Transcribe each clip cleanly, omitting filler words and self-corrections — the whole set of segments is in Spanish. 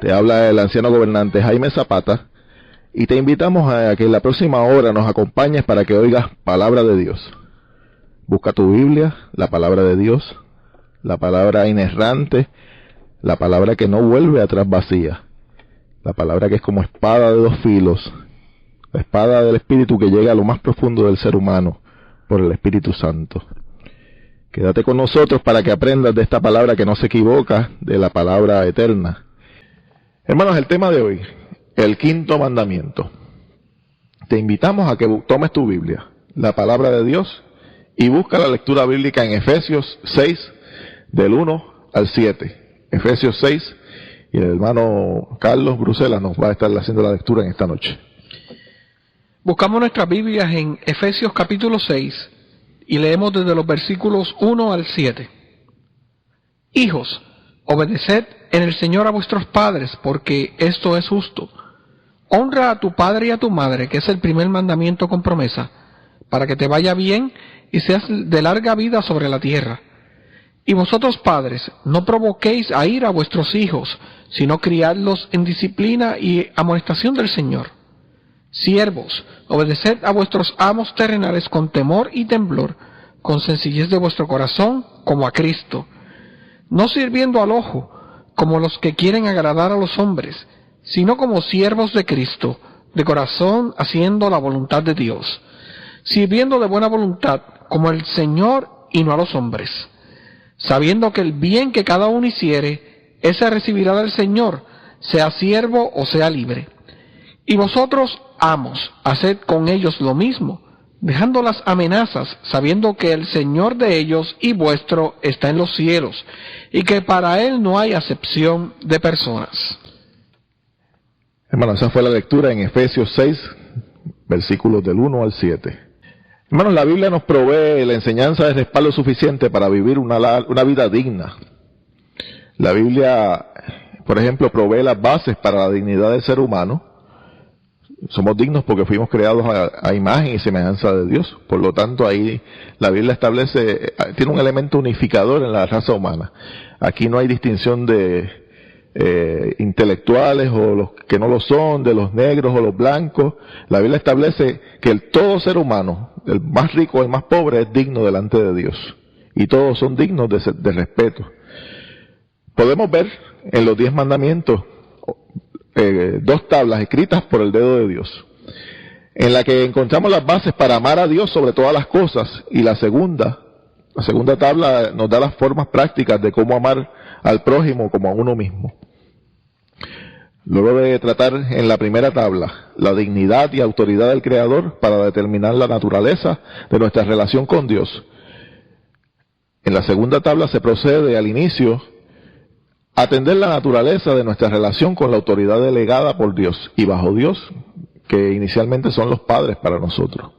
Te habla el anciano gobernante Jaime Zapata y te invitamos a que en la próxima hora nos acompañes para que oigas palabra de Dios. Busca tu Biblia, la palabra de Dios, la palabra inerrante, la palabra que no vuelve atrás vacía, la palabra que es como espada de dos filos, la espada del Espíritu que llega a lo más profundo del ser humano por el Espíritu Santo. Quédate con nosotros para que aprendas de esta palabra que no se equivoca, de la palabra eterna. Hermanos, el tema de hoy, el quinto mandamiento. Te invitamos a que tomes tu Biblia, la palabra de Dios, y busca la lectura bíblica en Efesios 6, del 1 al 7. Efesios 6, y el hermano Carlos Bruselas nos va a estar haciendo la lectura en esta noche. Buscamos nuestras Biblias en Efesios capítulo 6 y leemos desde los versículos 1 al 7. Hijos, obedeced en el Señor a vuestros padres, porque esto es justo. Honra a tu padre y a tu madre, que es el primer mandamiento con promesa, para que te vaya bien y seas de larga vida sobre la tierra. Y vosotros padres, no provoquéis a ira a vuestros hijos, sino criadlos en disciplina y amonestación del Señor. Siervos, obedeced a vuestros amos terrenales con temor y temblor, con sencillez de vuestro corazón, como a Cristo, no sirviendo al ojo, como los que quieren agradar a los hombres, sino como siervos de Cristo, de corazón haciendo la voluntad de Dios, sirviendo de buena voluntad, como el Señor y no a los hombres, sabiendo que el bien que cada uno hiciere, ese recibirá del Señor, sea siervo o sea libre. Y vosotros, amos, haced con ellos lo mismo, dejando las amenazas, sabiendo que el Señor de ellos y vuestro está en los cielos, y que para Él no hay acepción de personas. Hermanos, esa fue la lectura en Efesios 6, versículos del 1 al 7. Hermanos, la Biblia nos provee la enseñanza de respaldo suficiente para vivir una vida digna. La Biblia, por ejemplo, provee las bases para la dignidad del ser humano. Somos dignos porque fuimos creados a imagen y semejanza de Dios. Por lo tanto, ahí la Biblia tiene un elemento unificador en la raza humana. Aquí no hay distinción de intelectuales o los que no lo son, de los negros o los blancos. La Biblia establece que todo ser humano, el más rico o el más pobre, es digno delante de Dios. Y todos son dignos de respeto. Podemos ver en los 10 mandamientos 2 tablas escritas por el dedo de Dios, en la que encontramos las bases para amar a Dios sobre todas las cosas, y la segunda tabla nos da las formas prácticas de cómo amar al prójimo como a uno mismo. Luego de tratar en la primera tabla la dignidad y autoridad del Creador para determinar la naturaleza de nuestra relación con Dios, en la segunda tabla se procede al inicio atender la naturaleza de nuestra relación con la autoridad delegada por Dios y bajo Dios, que inicialmente son los padres para nosotros.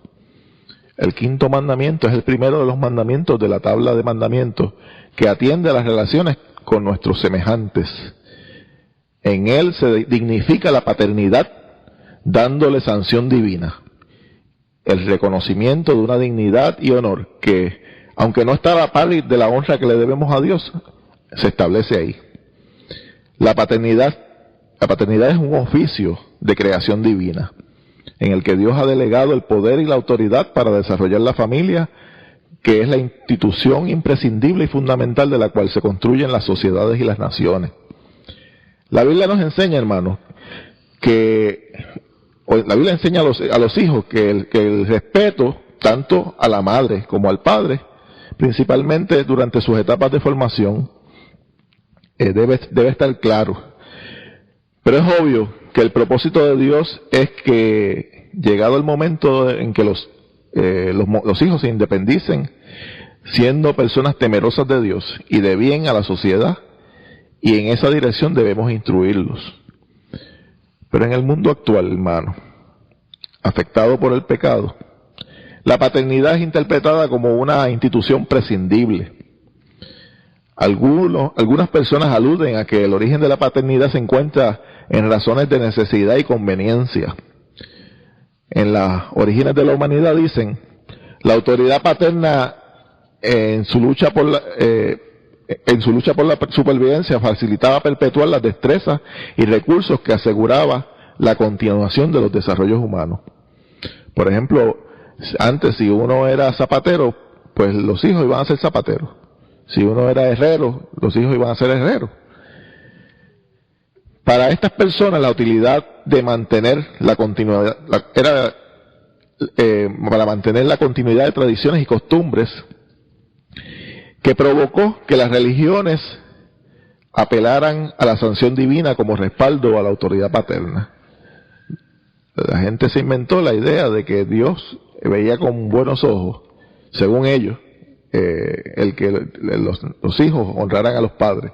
El quinto mandamiento es el primero de los mandamientos de la tabla de mandamientos, que atiende a las relaciones con nuestros semejantes. En él se dignifica la paternidad, dándole sanción divina. El reconocimiento de una dignidad y honor que, aunque no está a la par de la honra que le debemos a Dios, se establece ahí. La paternidad es un oficio de creación divina, en el que Dios ha delegado el poder y la autoridad para desarrollar la familia, que es la institución imprescindible y fundamental de la cual se construyen las sociedades y las naciones. La Biblia nos enseña, hermanos, la Biblia enseña a los hijos que el respeto, tanto a la madre como al padre, principalmente durante sus etapas de formación, debe estar claro. Pero es obvio que el propósito de Dios es que, llegado el momento en que los hijos se independicen, siendo personas temerosas de Dios y de bien a la sociedad, y en esa dirección debemos instruirlos. Pero en el mundo actual, hermano, afectado por el pecado, la paternidad es interpretada como una institución prescindible. Algunas personas aluden a que el origen de la paternidad se encuentra en razones de necesidad y conveniencia. En las orígenes de la humanidad dicen, la autoridad paterna en su lucha en su lucha por la supervivencia, facilitaba perpetuar las destrezas y recursos que aseguraba la continuación de los desarrollos humanos. Por ejemplo, antes si uno era zapatero, pues los hijos iban a ser zapateros. Si uno era herrero, los hijos iban a ser herreros. Para estas personas la utilidad de mantener la continuidad, para mantener la continuidad de tradiciones y costumbres que provocó que las religiones apelaran a la sanción divina como respaldo a la autoridad paterna. La gente se inventó la idea de que Dios veía con buenos ojos, según ellos, el que los hijos honraran a los padres.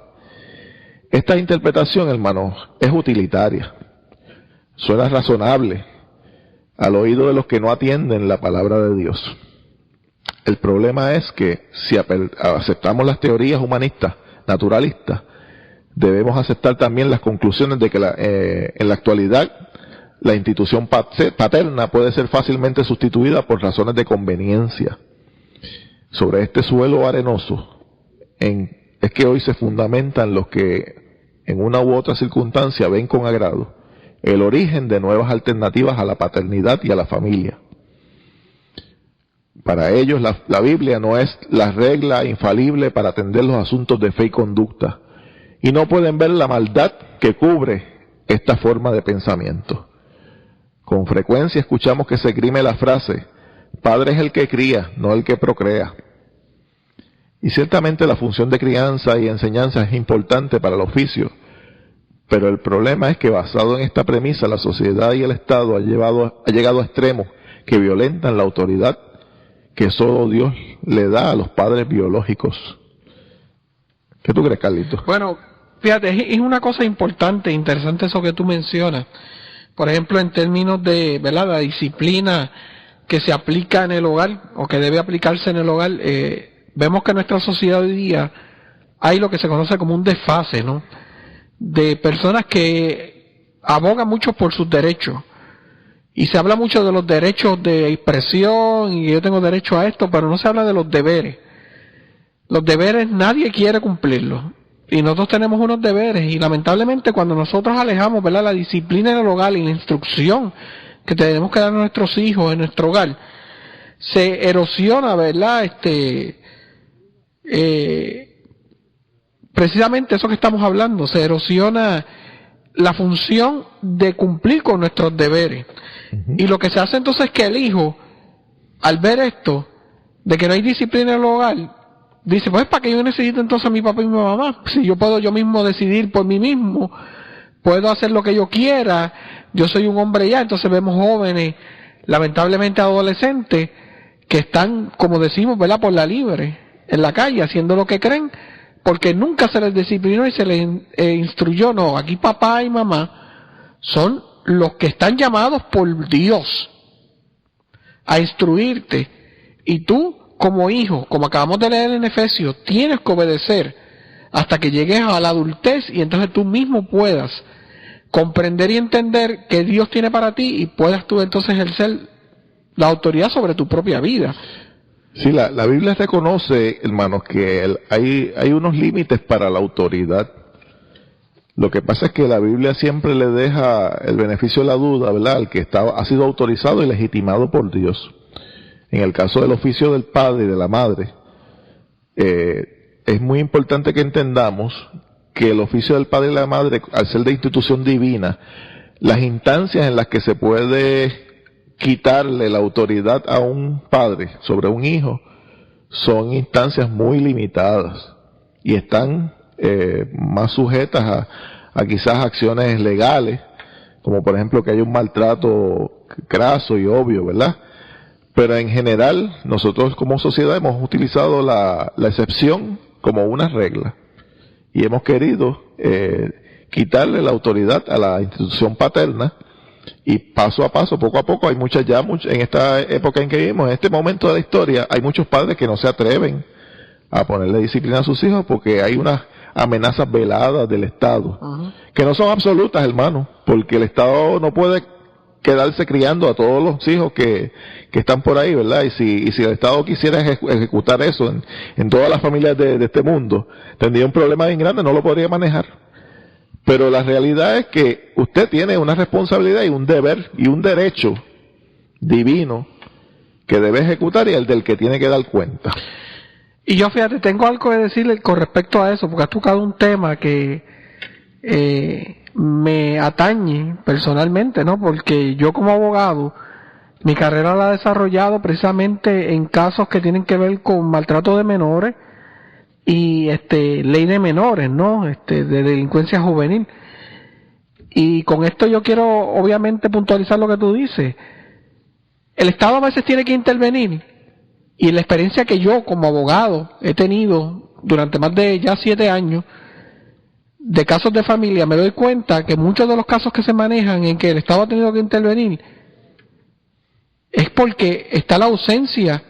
Esta interpretación, hermanos, es utilitaria, suena razonable al oído de los que no atienden la palabra de Dios. El problema es que si aceptamos las teorías humanistas, naturalistas, debemos aceptar también las conclusiones de que en la actualidad la institución paterna puede ser fácilmente sustituida por razones de conveniencia. Sobre este suelo arenoso es que hoy se fundamentan los que en una u otra circunstancia ven con agrado el origen de nuevas alternativas a la paternidad y a la familia. Para ellos la Biblia no es la regla infalible para atender los asuntos de fe y conducta, y no pueden ver la maldad que cubre esta forma de pensamiento. Con frecuencia escuchamos que se esgrime la frase: padre es el que cría, no el que procrea. Y ciertamente la función de crianza y enseñanza es importante para el oficio, pero el problema es que basado en esta premisa la sociedad y el Estado ha llegado a extremos que violentan la autoridad que solo Dios le da a los padres biológicos. ¿Qué tú crees, Carlito? Bueno, fíjate, es una cosa importante, interesante eso que tú mencionas. Por ejemplo, en términos de, ¿verdad?, la disciplina que se aplica en el hogar o que debe aplicarse en el hogar, vemos que en nuestra sociedad hoy día hay lo que se conoce como un desfase, ¿no?, de personas que abogan mucho por sus derechos. Y se habla mucho de los derechos de expresión y yo tengo derecho a esto, pero no se habla de los deberes. Los deberes nadie quiere cumplirlos. Y nosotros tenemos unos deberes y lamentablemente cuando nosotros alejamos, ¿verdad?, la disciplina en el hogar y la instrucción que tenemos que dar a nuestros hijos en nuestro hogar, se erosiona, ¿verdad?, precisamente eso que estamos hablando, se erosiona la función de cumplir con nuestros deberes. Y lo que se hace entonces es que el hijo, al ver esto, de que no hay disciplina en el hogar, dice, pues ¿para qué yo necesito entonces a mi papá y mi mamá? Si yo puedo yo mismo decidir por mí mismo, puedo hacer lo que yo quiera, yo soy un hombre ya. Entonces vemos jóvenes, lamentablemente adolescentes, que están, como decimos, ¿verdad?, por la libre, en la calle, haciendo lo que creen, porque nunca se les disciplinó y se les instruyó. No, aquí papá y mamá son los que están llamados por Dios a instruirte, y tú como hijo, como acabamos de leer en Efesios, tienes que obedecer hasta que llegues a la adultez y entonces tú mismo puedas comprender y entender que Dios tiene para ti y puedas tú entonces ejercer la autoridad sobre tu propia vida. Sí, la Biblia reconoce, hermanos, que hay unos límites para la autoridad. Lo que pasa es que la Biblia siempre le deja el beneficio de la duda, ¿verdad?, al que ha sido autorizado y legitimado por Dios. En el caso del oficio del padre y de la madre, es muy importante que entendamos que el oficio del padre y la madre, al ser de institución divina, las instancias en las que se puede quitarle la autoridad a un padre sobre un hijo son instancias muy limitadas y están más sujetas a quizás acciones legales, como por ejemplo que haya un maltrato craso y obvio, ¿verdad? Pero en general nosotros como sociedad hemos utilizado la excepción como una regla y hemos querido quitarle la autoridad a la institución paterna. Y paso a paso, poco a poco, hay en esta época en que vivimos, en este momento de la historia, hay muchos padres que no se atreven a ponerle disciplina a sus hijos porque hay unas amenazas veladas del Estado, que no son absolutas, hermano, porque el Estado no puede quedarse criando a todos los hijos que están por ahí, ¿verdad? Y si el Estado quisiera ejecutar eso en todas las familias de este mundo, tendría un problema bien grande, no lo podría manejar. Pero la realidad es que usted tiene una responsabilidad y un deber y un derecho divino que debe ejecutar y el del que tiene que dar cuenta. Y yo, fíjate, tengo algo que decirle con respecto a eso, porque has tocado un tema que me atañe personalmente, ¿no? Porque yo como abogado, mi carrera la he desarrollado precisamente en casos que tienen que ver con maltrato de menores y ley de menores, ¿no? De delincuencia juvenil. Y con esto yo quiero obviamente puntualizar lo que tú dices. El Estado a veces tiene que intervenir, y la experiencia que yo como abogado he tenido durante más de ya 7 años de casos de familia, me doy cuenta que muchos de los casos que se manejan en que el Estado ha tenido que intervenir es porque está la ausencia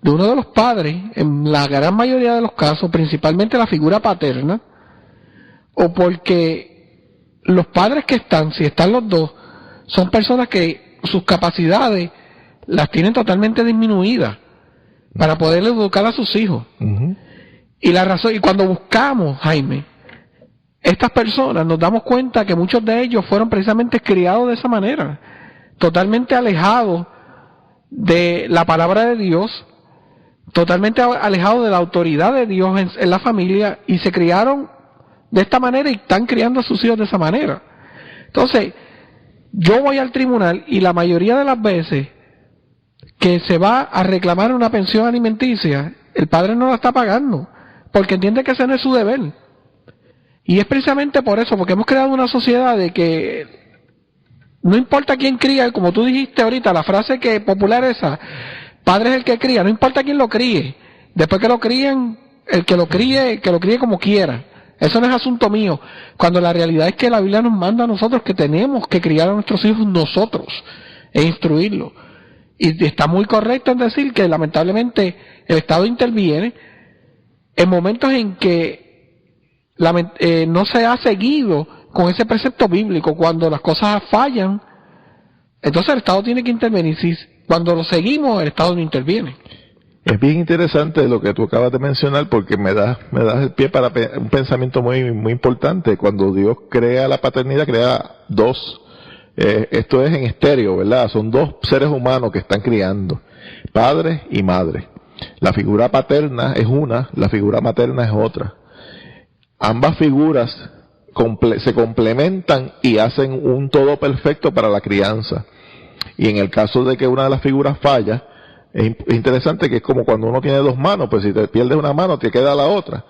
de uno de los padres, en la gran mayoría de los casos, principalmente la figura paterna, o porque los padres que están, si están los dos, son personas que sus capacidades las tienen totalmente disminuidas para poder educar a sus hijos. Uh-huh. Y la razón, y cuando buscamos, Jaime, estas personas, nos damos cuenta que muchos de ellos fueron precisamente criados de esa manera, totalmente alejados de la palabra de Dios, totalmente alejados de la autoridad de Dios en la familia, y se criaron de esta manera y están criando a sus hijos de esa manera. Entonces, yo voy al tribunal y la mayoría de las veces que se va a reclamar una pensión alimenticia, el padre no la está pagando, porque entiende que ese no es su deber. Y es precisamente por eso, porque hemos creado una sociedad de que no importa quién cría, como tú dijiste ahorita, la frase que popular esa, padre es el que cría, no importa quién lo críe, después que lo críen, el que lo críe como quiera. Eso no es asunto mío, cuando la realidad es que la Biblia nos manda a nosotros que tenemos que criar a nuestros hijos nosotros e instruirlos. Y está muy correcto en decir que lamentablemente el Estado interviene en momentos en que no se ha seguido con ese precepto bíblico. Cuando las cosas fallan, entonces el Estado tiene que intervenir. Si cuando lo seguimos, el Estado no interviene. Es bien interesante lo que tú acabas de mencionar, porque me das el pie para un pensamiento muy, muy importante. Cuando Dios crea la paternidad, crea dos. Esto es en estéreo, ¿verdad? Son dos seres humanos que están criando, padre y madre. La figura paterna es una, la figura materna es otra. Ambas figuras se complementan y hacen un todo perfecto para la crianza. Y en el caso de que una de las figuras falla, es interesante que es como cuando uno tiene dos manos, pues si te pierdes una mano, te queda la otra.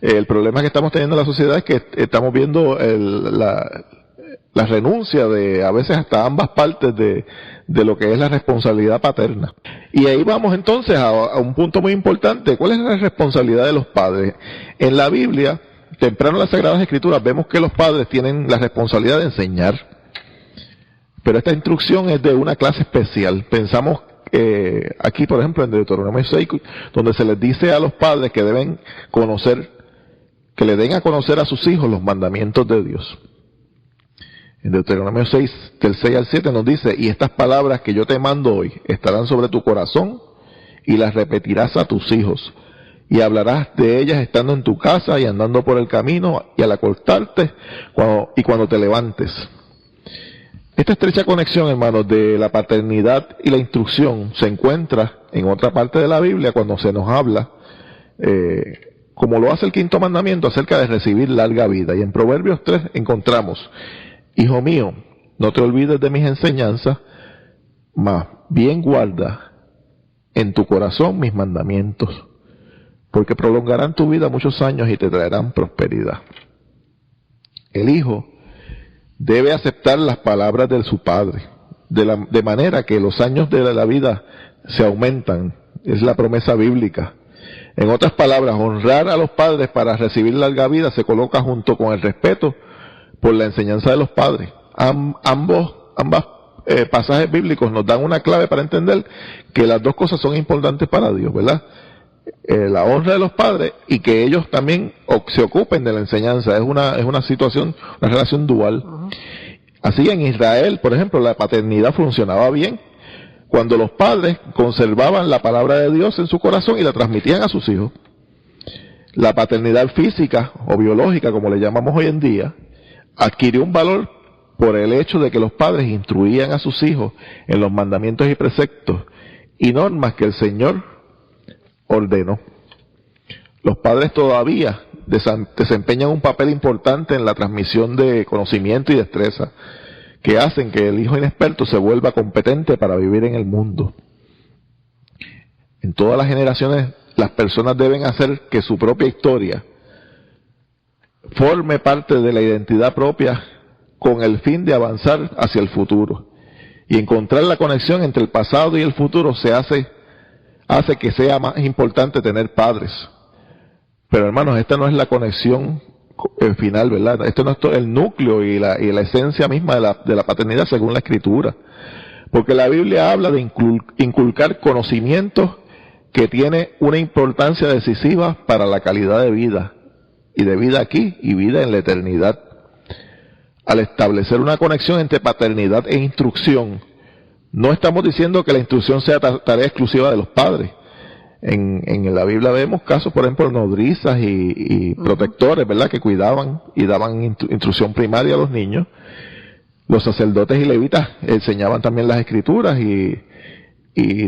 El problema que estamos teniendo en la sociedad es que estamos viendo la renuncia de a veces hasta ambas partes de lo que es la responsabilidad paterna. Y ahí vamos entonces a un punto muy importante. ¿Cuál es la responsabilidad de los padres? En la Biblia, temprano en las Sagradas Escrituras, vemos que los padres tienen la responsabilidad de enseñar. Pero esta instrucción es de una clase especial. Pensamos aquí, por ejemplo, en Deuteronomio 6, donde se les dice a los padres que deben conocer, que le den a conocer a sus hijos los mandamientos de Dios. En Deuteronomio 6, del 6 al 7 nos dice, y estas palabras que yo te mando hoy estarán sobre tu corazón y las repetirás a tus hijos y hablarás de ellas estando en tu casa y andando por el camino y al acostarte y cuando te levantes. Esta estrecha conexión, hermanos, de la paternidad y la instrucción se encuentra en otra parte de la Biblia cuando se nos habla, como lo hace el quinto mandamiento, acerca de recibir larga vida. Y en Proverbios 3 encontramos, hijo mío, no te olvides de mis enseñanzas, mas bien guarda en tu corazón mis mandamientos, porque prolongarán tu vida muchos años y te traerán prosperidad. El hijo debe aceptar las palabras de su padre, de manera que los años de la vida se aumentan. Es la promesa bíblica. En otras palabras, honrar a los padres para recibir larga vida se coloca junto con el respeto por la enseñanza de los padres. Ambos pasajes bíblicos nos dan una clave para entender que las dos cosas son importantes para Dios, ¿verdad? La honra de los padres y que ellos también se ocupen de la enseñanza. Es una situación, una relación dual. Uh-huh. Así en Israel, por ejemplo, la paternidad funcionaba bien cuando los padres conservaban la palabra de Dios en su corazón y la transmitían a sus hijos. La paternidad física o biológica, como le llamamos hoy en día, adquirió un valor por el hecho de que los padres instruían a sus hijos en los mandamientos y preceptos y normas que el Señor ordenó. Los padres todavía desempeñan un papel importante en la transmisión de conocimiento y destreza que hacen que el hijo inexperto se vuelva competente para vivir en el mundo. En todas las generaciones, las personas deben hacer que su propia historia forme parte de la identidad propia con el fin de avanzar hacia el futuro. Y encontrar la conexión entre el pasado y el futuro hace que sea más importante tener padres. Pero hermanos, esta no es la conexión final, ¿verdad? Esto no es el núcleo y la esencia misma de la paternidad según la Escritura. Porque la Biblia habla de inculcar conocimientos que tiene una importancia decisiva para la calidad de vida. Y de vida aquí y vida en la eternidad. Al establecer una conexión entre paternidad e instrucción, no estamos diciendo que la instrucción sea tarea exclusiva de los padres. En la Biblia vemos casos, por ejemplo, nodrizas y protectores, ¿verdad?, que cuidaban y daban instrucción primaria a los niños. Los sacerdotes y levitas enseñaban también las escrituras y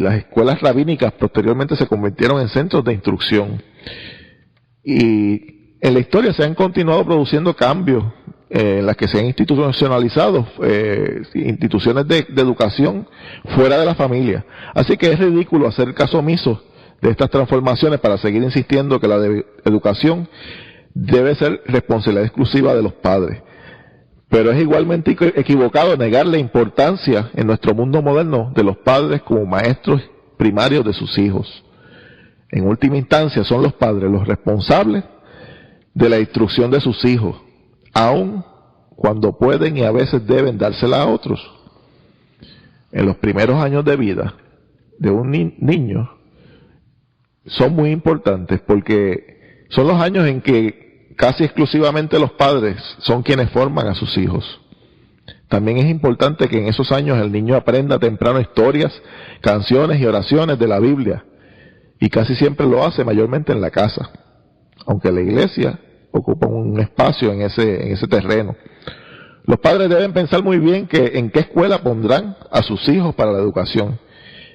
las escuelas rabínicas posteriormente se convirtieron en centros de instrucción. Y en la historia se han continuado produciendo cambios en las que se han institucionalizado instituciones de educación fuera de la familia. Así que es ridículo hacer caso omiso de estas transformaciones para seguir insistiendo que la educación debe ser responsabilidad exclusiva de los padres. Pero es igualmente equivocado negar la importancia en nuestro mundo moderno de los padres como maestros primarios de sus hijos. En última instancia son los padres los responsables de la instrucción de sus hijos, aun cuando pueden y a veces deben dársela a otros. En los primeros años de vida de un niño son muy importantes porque son los años en que casi exclusivamente los padres son quienes forman a sus hijos. También es importante que en esos años el niño aprenda temprano historias, canciones y oraciones de la Biblia, y casi siempre lo hace mayormente en la casa, aunque la iglesia ocupa un espacio en ese terreno. Los padres deben pensar muy bien en qué escuela pondrán a sus hijos para la educación.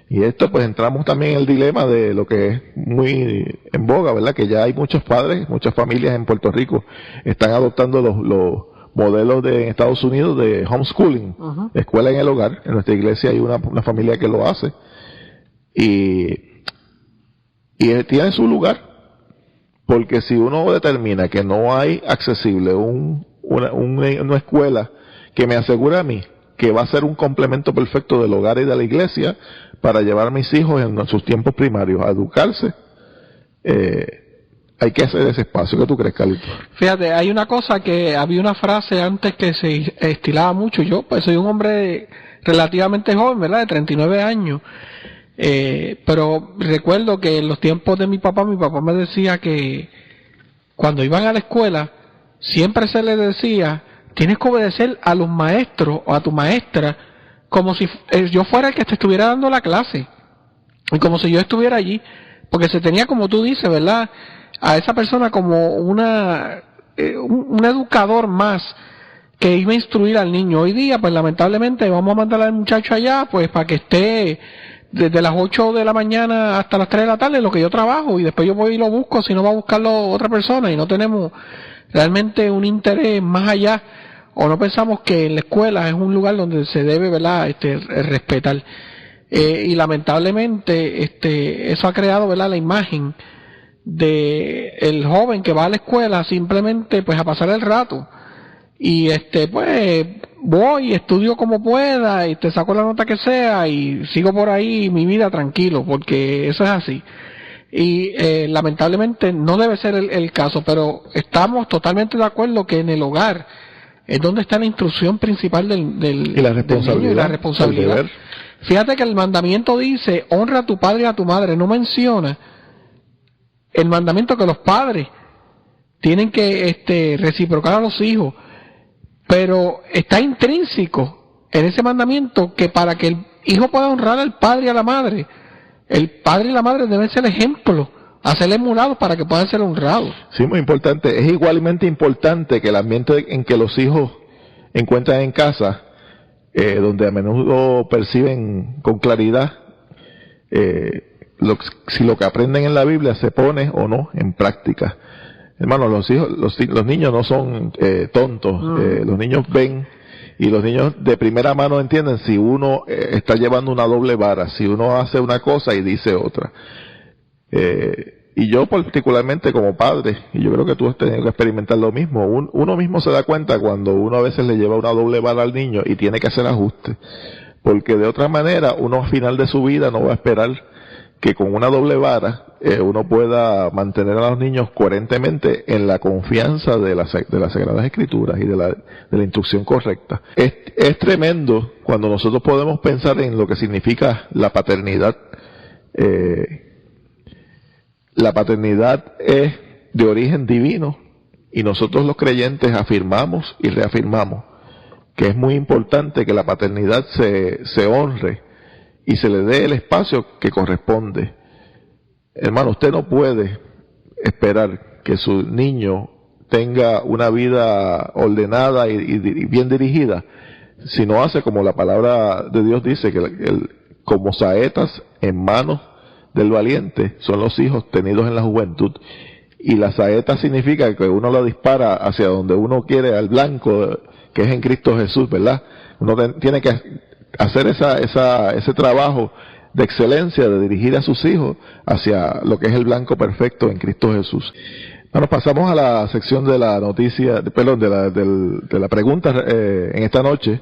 Y esto pues entramos también en el dilema de lo que es muy en boga, ¿verdad? Que ya hay muchos padres, muchas familias en Puerto Rico están adoptando los modelos de Estados Unidos de homeschooling, escuela en el hogar. En nuestra iglesia hay una familia que lo hace y tiene su lugar, porque si uno determina que no hay accesible una escuela que me asegure a mí que va a ser un complemento perfecto del hogar y de la iglesia para llevar a mis hijos en sus tiempos primarios a educarse, hay que hacer ese espacio. ¿Qué tú crees, Carlito? Fíjate, hay una cosa que había una frase antes que se estilaba mucho. Yo pues soy un hombre relativamente joven, ¿verdad? De 39 años. Pero recuerdo que en los tiempos de mi papá me decía que cuando iban a la escuela, siempre se les decía, tienes que obedecer a los maestros o a tu maestra como si yo fuera el que te estuviera dando la clase y como si yo estuviera allí, porque se tenía, como tú dices, ¿verdad?, a esa persona como un educador más que iba a instruir al niño. Hoy día, pues lamentablemente vamos a mandar al muchacho allá pues para que esté desde las 8 de la mañana hasta las 3 de la tarde, lo que yo trabajo, y después yo voy y lo busco, si no va a buscarlo otra persona, y no tenemos realmente un interés más allá, o no pensamos que en la escuela es un lugar donde se debe, ¿verdad?, respetar. Y lamentablemente eso ha creado, ¿verdad?, la imagen de el joven que va a la escuela simplemente pues a pasar el rato, y pues voy, estudio como pueda y te saco la nota que sea y sigo por ahí mi vida tranquilo, porque eso es así. Y lamentablemente no debe ser el caso, pero estamos totalmente de acuerdo que en el hogar es donde está la instrucción principal del y la responsabilidad, niño y la responsabilidad. Fíjate que el mandamiento dice, honra a tu padre y a tu madre, no menciona el mandamiento que los padres tienen que reciprocar a los hijos. Pero está intrínseco en ese mandamiento que para que el hijo pueda honrar al padre y a la madre, el padre y la madre deben ser ejemplo, hacerle emulados para que puedan ser honrados. Sí, muy importante. Es igualmente importante que el ambiente en que los hijos encuentran en casa, donde a menudo perciben con claridad si lo que aprenden en la Biblia se pone o no en práctica. Hermanos, los niños no son tontos. Los niños ven, y los niños de primera mano entienden si uno está llevando una doble vara, si uno hace una cosa y dice otra. Y yo particularmente como padre, y yo creo que tú has tenido que experimentar lo mismo, uno mismo se da cuenta cuando uno a veces le lleva una doble vara al niño y tiene que hacer ajustes, porque de otra manera uno al final de su vida no va a esperar que con una doble vara uno pueda mantener a los niños coherentemente en la confianza de las Sagradas Escrituras y de la instrucción correcta. Es tremendo cuando nosotros podemos pensar en lo que significa la paternidad. La paternidad es de origen divino, y nosotros los creyentes afirmamos y reafirmamos que es muy importante que la paternidad se honre y se le dé el espacio que corresponde. Hermano, usted no puede esperar que su niño tenga una vida ordenada y bien dirigida si no hace como la palabra de Dios dice, que como saetas en manos del valiente son los hijos tenidos en la juventud. Y la saeta significa que uno la dispara hacia donde uno quiere, al blanco, que es en Cristo Jesús, ¿verdad? Uno tiene que hacer ese trabajo de excelencia, de dirigir a sus hijos hacia lo que es el blanco perfecto en Cristo Jesús. Bueno, pasamos a la sección de la noticia, de la pregunta en esta noche,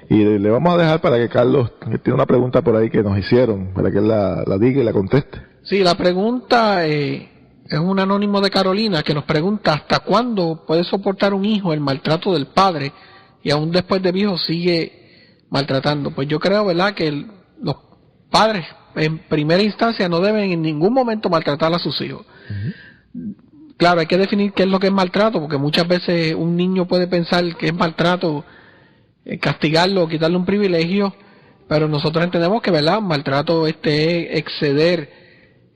y le vamos a dejar para que Carlos, que tiene una pregunta por ahí que nos hicieron, para que él la diga y la conteste. Sí, la pregunta es un anónimo de Carolina que nos pregunta: ¿hasta cuándo puede soportar un hijo el maltrato del padre y aún después de viejo sigue maltratando? Pues yo creo, ¿verdad?, que los padres en primera instancia no deben en ningún momento maltratar a sus hijos. Claro, hay que definir qué es lo que es maltrato, porque muchas veces un niño puede pensar que es maltrato castigarlo o quitarle un privilegio, pero nosotros entendemos que, ¿verdad?, maltrato es exceder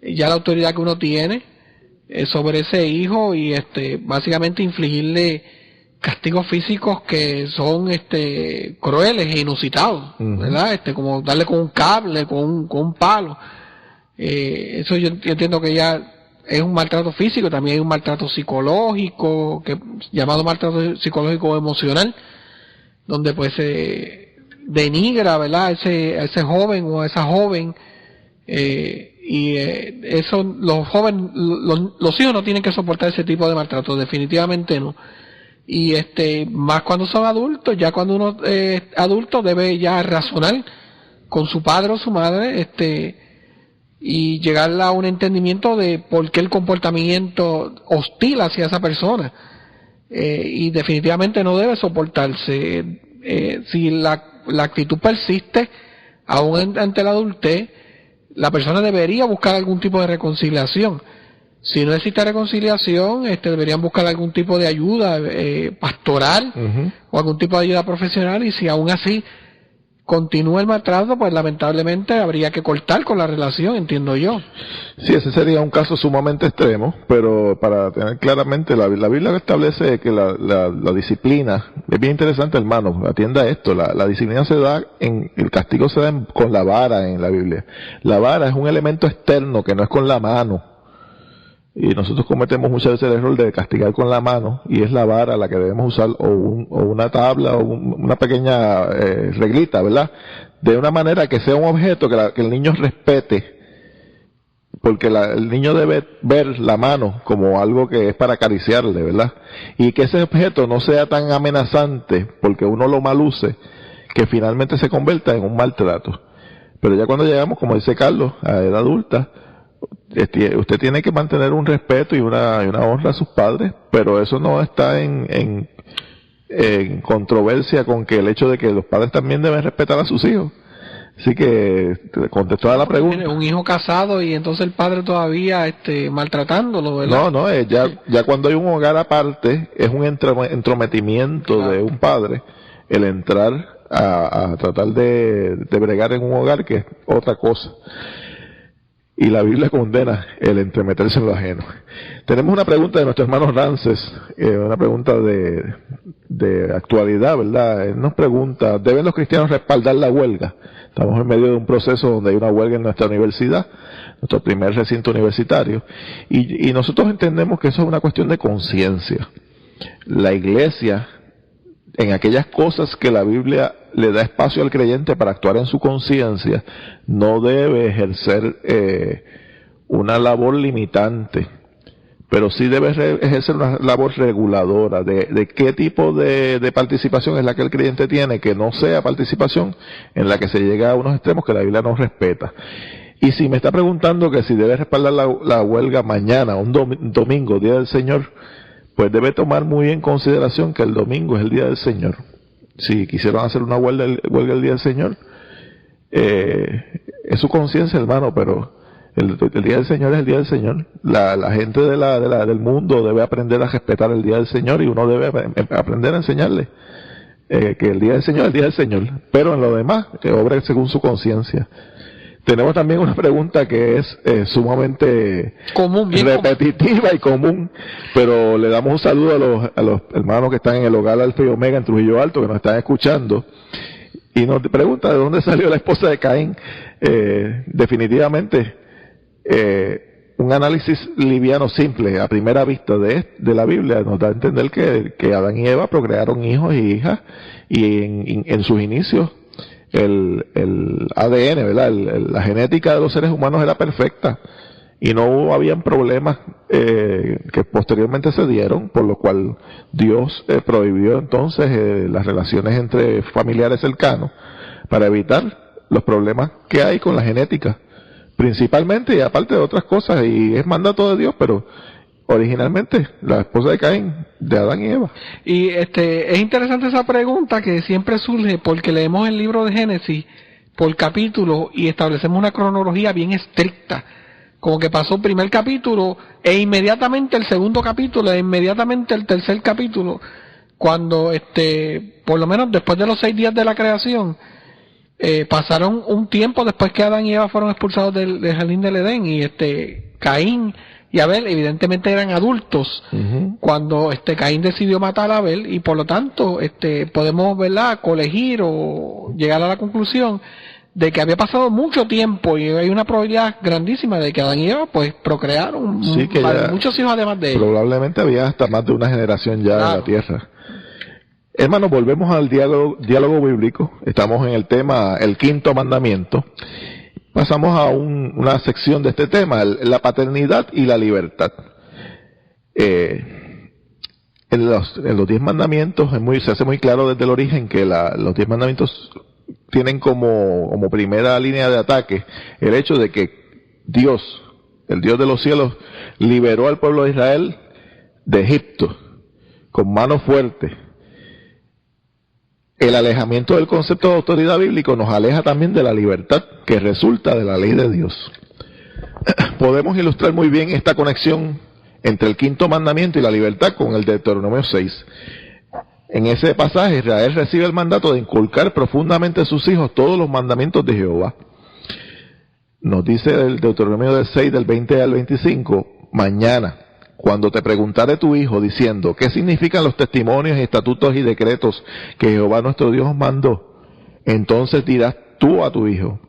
ya la autoridad que uno tiene sobre ese hijo y básicamente infligirle castigos físicos que son crueles e inusitados, ¿verdad? Como darle con un cable, con un palo. Eso yo entiendo que ya es un maltrato físico. También hay un maltrato psicológico, llamado maltrato psicológico emocional, donde pues se denigra, ¿verdad?, a ese joven o a esa joven, eso los jóvenes, los hijos no tienen que soportar ese tipo de maltrato, definitivamente no. Y más cuando son adultos, ya cuando uno es adulto debe ya razonar con su padre o su madre, y llegar a un entendimiento de por qué el comportamiento hostil hacia esa persona, y definitivamente no debe soportarse. Si la actitud persiste aún ante la adultez, la persona debería buscar algún tipo de reconciliación. Si no existe reconciliación, deberían buscar algún tipo de ayuda pastoral o algún tipo de ayuda profesional, y si aún así continúa el maltrato, pues lamentablemente habría que cortar con la relación, entiendo yo. Sí, ese sería un caso sumamente extremo, pero para tener claramente, la Biblia establece que la disciplina, es bien interesante, hermano, atienda esto, la disciplina se da, el castigo se da con la vara en la Biblia. La vara es un elemento externo que no es con la mano. Y nosotros cometemos muchas veces el error de castigar con la mano, y es la vara la que debemos usar, o una tabla, o una pequeña reglita, ¿verdad? De una manera que sea un objeto que el niño respete, porque el niño debe ver la mano como algo que es para acariciarle, ¿verdad? Y que ese objeto no sea tan amenazante, porque uno lo maluse, que finalmente se convierta en un maltrato. Pero ya cuando llegamos, como dice Carlos, a edad adulta, usted tiene que mantener un respeto y una honra a sus padres, pero eso no está en controversia con que el hecho de que los padres también deben respetar a sus hijos. Así que contestó a la pregunta. Un hijo casado y entonces el padre todavía maltratándolo, ¿verdad? No, ya cuando hay un hogar aparte, es un entrometimiento de un padre el entrar a tratar de bregar en un hogar, que es otra cosa. Y la Biblia condena el entremeterse en lo ajeno. Tenemos una pregunta de nuestro hermano Rances, una pregunta de actualidad, ¿verdad? Él nos pregunta, ¿deben los cristianos respaldar la huelga? Estamos en medio de un proceso donde hay una huelga en nuestra universidad, nuestro primer recinto universitario, y nosotros entendemos que eso es una cuestión de conciencia. La iglesia, en aquellas cosas que la Biblia le da espacio al creyente para actuar en su conciencia, no debe ejercer una labor limitante, pero sí debe ejercer una labor reguladora de qué tipo de participación es la que el creyente tiene, que no sea participación en la que se llega a unos extremos que la Biblia no respeta. Y si me está preguntando que si debe respaldar la huelga mañana, un domingo, Día del Señor, pues debe tomar muy en consideración que el domingo es el Día del Señor. Si quisieran hacer una huelga el Día del Señor, es su conciencia, hermano, pero el Día del Señor es el Día del Señor. La gente del mundo debe aprender a respetar el Día del Señor, y uno debe aprender a enseñarle que el Día del Señor es el Día del Señor, pero en lo demás, que obre según su conciencia. Tenemos también una pregunta que es sumamente repetitiva y común, pero le damos un saludo a los hermanos que están en el hogar Alfa y Omega en Trujillo Alto, que nos están escuchando, y nos pregunta de dónde salió la esposa de Caín. Definitivamente, un análisis liviano, simple, a primera vista de la Biblia, nos da a entender que Adán y Eva procrearon hijos y hijas, y en sus inicios, el ADN, ¿verdad? La genética de los seres humanos era perfecta y no habían problemas que posteriormente se dieron, por lo cual Dios prohibió entonces las relaciones entre familiares cercanos para evitar los problemas que hay con la genética, principalmente, y aparte de otras cosas, y es mandato de Dios, pero originalmente la esposa de Caín, de Adán y Eva. Y es interesante esa pregunta que siempre surge porque leemos el libro de Génesis por capítulo y establecemos una cronología bien estricta, como que pasó el primer capítulo e inmediatamente el segundo capítulo e inmediatamente el tercer capítulo, cuando por lo menos después de los 6 días de la creación, pasaron un tiempo después que Adán y Eva fueron expulsados del jardín del Edén, y Caín y Abel evidentemente eran adultos cuando Caín decidió matar a Abel, y por lo tanto podemos, ¿verdad?, colegir o llegar a la conclusión de que había pasado mucho tiempo y hay una probabilidad grandísima de que Adán y Eva pues procrearon muchos hijos además de ellos. Probablemente había hasta más de una generación ya en la tierra. Hermanos, volvemos al diálogo bíblico. Estamos en el tema, el quinto mandamiento. Pasamos a una sección de este tema, la paternidad y la libertad. En los 10 mandamientos se hace muy claro desde el origen que los 10 mandamientos tienen como primera línea de ataque el hecho de que Dios, el Dios de los cielos, liberó al pueblo de Israel de Egipto con mano fuerte. El alejamiento del concepto de autoridad bíblico nos aleja también de la libertad que resulta de la ley de Dios. Podemos ilustrar muy bien esta conexión entre el quinto mandamiento y la libertad con el de Deuteronomio 6. En ese pasaje, Israel recibe el mandato de inculcar profundamente a sus hijos todos los mandamientos de Jehová. Nos dice el Deuteronomio 6, del 20 al 25, mañana, cuando te preguntare tu hijo diciendo, ¿qué significan los testimonios, estatutos y decretos que Jehová nuestro Dios mandó? Entonces dirás tú a tu hijo,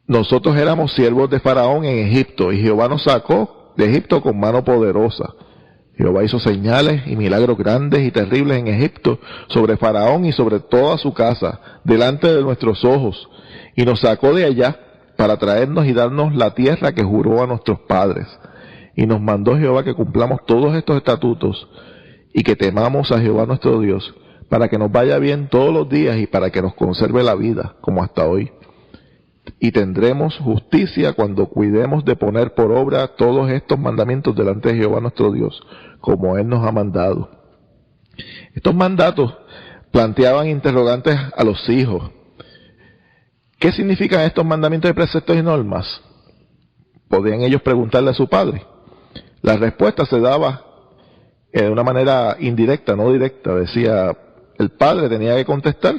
nosotros éramos siervos de Faraón en Egipto, y Jehová nos sacó de Egipto con mano poderosa. Jehová hizo señales y milagros grandes y terribles en Egipto, sobre Faraón y sobre toda su casa, delante de nuestros ojos, y nos sacó de allá para traernos y darnos la tierra que juró a nuestros padres. Y nos mandó Jehová que cumplamos todos estos estatutos y que temamos a Jehová nuestro Dios, para que nos vaya bien todos los días y para que nos conserve la vida, como hasta hoy. Y tendremos justicia cuando cuidemos de poner por obra todos estos mandamientos delante de Jehová nuestro Dios, como Él nos ha mandado. Estos mandatos planteaban interrogantes a los hijos. ¿Qué significan estos mandamientos y preceptos y normas? Podían ellos preguntarle a su padre. La respuesta se daba de una manera indirecta, no directa. Decía, el padre tenía que contestar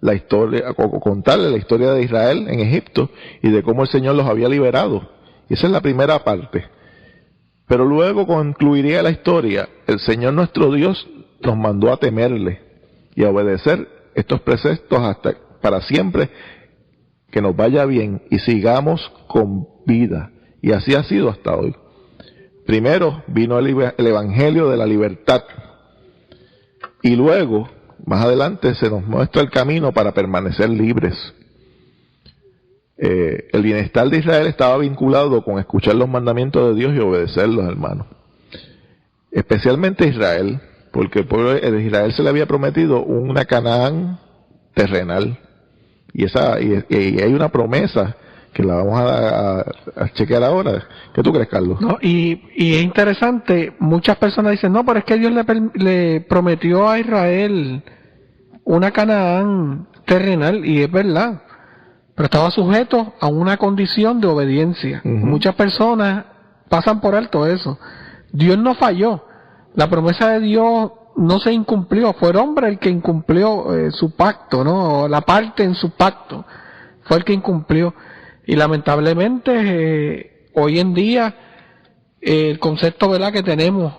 la historia, o contarle la historia de Israel en Egipto y de cómo el Señor los había liberado. Y esa es la primera parte. Pero luego concluiría la historia. El Señor nuestro Dios nos mandó a temerle y a obedecer estos preceptos hasta para siempre, que nos vaya bien y sigamos con vida. Y así ha sido hasta hoy. Primero vino el Evangelio de la libertad. Y luego, más adelante, se nos muestra el camino para permanecer libres. El bienestar de Israel estaba vinculado con escuchar los mandamientos de Dios y obedecerlos, hermanos. Especialmente Israel, porque el pueblo de Israel se le había prometido una Canaán terrenal. Y hay una promesa que la vamos a chequear ahora. ¿Qué tú crees, Carlos? No, y es interesante, muchas personas dicen, no, pero es que Dios le prometió a Israel una Canaán terrenal, y es verdad, pero estaba sujeto a una condición de obediencia. Muchas personas pasan por alto eso. Dios no falló, la promesa de Dios no se incumplió, fue el hombre el que incumplió su pacto, ¿no? La parte en su pacto fue el que incumplió. Y lamentablemente hoy en día el concepto, ¿verdad?, que tenemos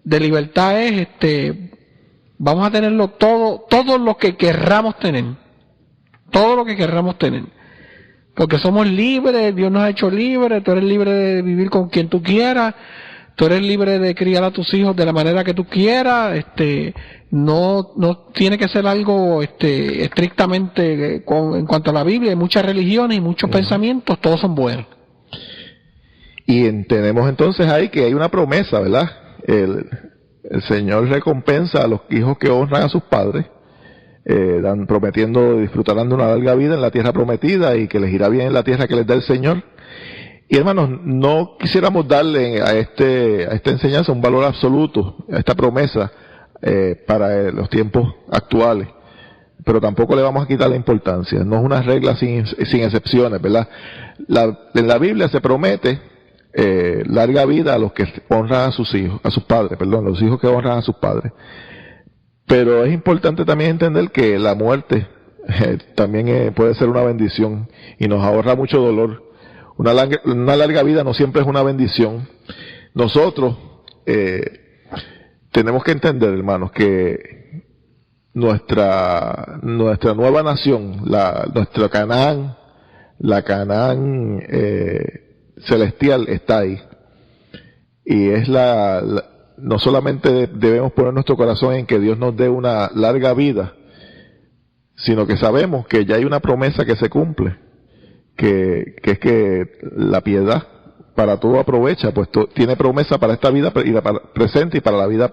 de libertad es vamos a tenerlo todo lo que querramos tener, todo lo que querramos tener, porque somos libres, Dios nos ha hecho libres, tú eres libre de vivir con quien tú quieras, tú eres libre de criar a tus hijos de la manera que tú quieras, no tiene que ser algo estrictamente en cuanto a la Biblia. Hay muchas religiones y muchos pensamientos, todos son buenos. Y tenemos entonces ahí que hay una promesa, ¿verdad? El Señor recompensa a los hijos que honran a sus padres, prometiendo disfrutarán de una larga vida en la tierra prometida y que les irá bien en la tierra que les da el Señor. Y hermanos, no quisiéramos darle a esta enseñanza un valor absoluto, a esta promesa para los tiempos actuales, pero tampoco le vamos a quitar la importancia. No es una regla sin excepciones, ¿verdad? En la Biblia se promete larga vida a los que honran a sus hijos, a sus padres, perdón, los hijos que honran a sus padres. Pero es importante también entender que la muerte también puede ser una bendición y nos ahorra mucho dolor. Una larga vida no siempre es una bendición. Nosotros tenemos que entender, hermanos, que nuestra nueva nación, nuestra Canaán, la Canaán celestial está ahí. Y es no solamente debemos poner nuestro corazón en que Dios nos dé una larga vida, sino que sabemos que ya hay una promesa que se cumple. Que es que la piedad para todo aprovecha, pues tiene promesa para esta vida presente y para la vida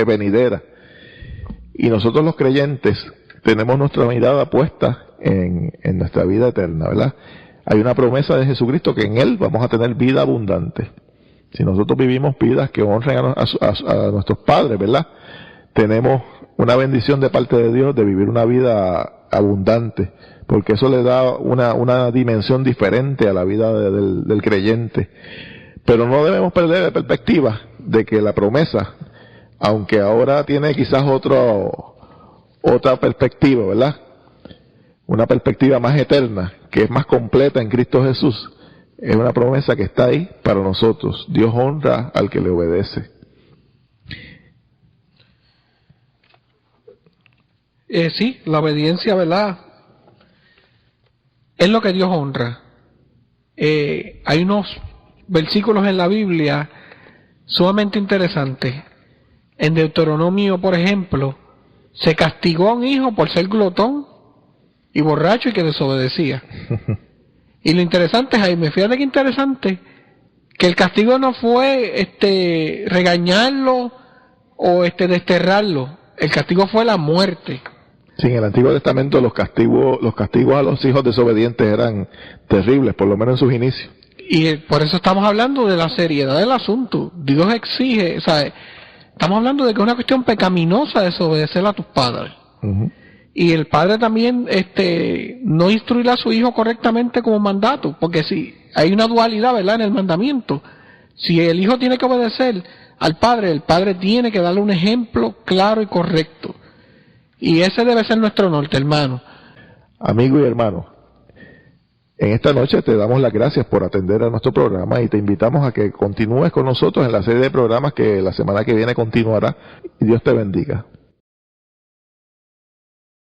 venidera. Y nosotros los creyentes tenemos nuestra mirada puesta en nuestra vida eterna, ¿verdad? Hay una promesa de Jesucristo que en Él vamos a tener vida abundante. Si nosotros vivimos vidas que honren a nuestros padres, ¿verdad? Tenemos una bendición de parte de Dios de vivir una vida abundante, porque eso le da una dimensión diferente a la vida del creyente. Pero no debemos perder la perspectiva de que la promesa, aunque ahora tiene quizás otra perspectiva, ¿verdad? Una perspectiva más eterna, que es más completa en Cristo Jesús, es una promesa que está ahí para nosotros. Dios honra al que le obedece. Sí, la obediencia, ¿verdad?, es lo que Dios honra. Hay unos versículos en la Biblia sumamente interesantes. En Deuteronomio, por ejemplo, se castigó a un hijo por ser glotón y borracho y que desobedecía. Y lo interesante, Jaime, fíjate qué interesante, que el castigo no fue regañarlo o desterrarlo. El castigo fue la muerte. Sí, en el Antiguo Testamento los castigos a los hijos desobedientes eran terribles, por lo menos en sus inicios. Y por eso estamos hablando de la seriedad del asunto. Dios exige, estamos hablando de que es una cuestión pecaminosa desobedecer a tus padres. Y el padre también no instruirá a su hijo correctamente como mandato, porque si hay una dualidad, ¿verdad?, en el mandamiento. Si el hijo tiene que obedecer al padre, el padre tiene que darle un ejemplo claro y correcto. Y ese debe ser nuestro norte, hermano. Amigo y hermano, en esta noche te damos las gracias por atender a nuestro programa y te invitamos a que continúes con nosotros en la serie de programas que la semana que viene continuará. Y Dios te bendiga.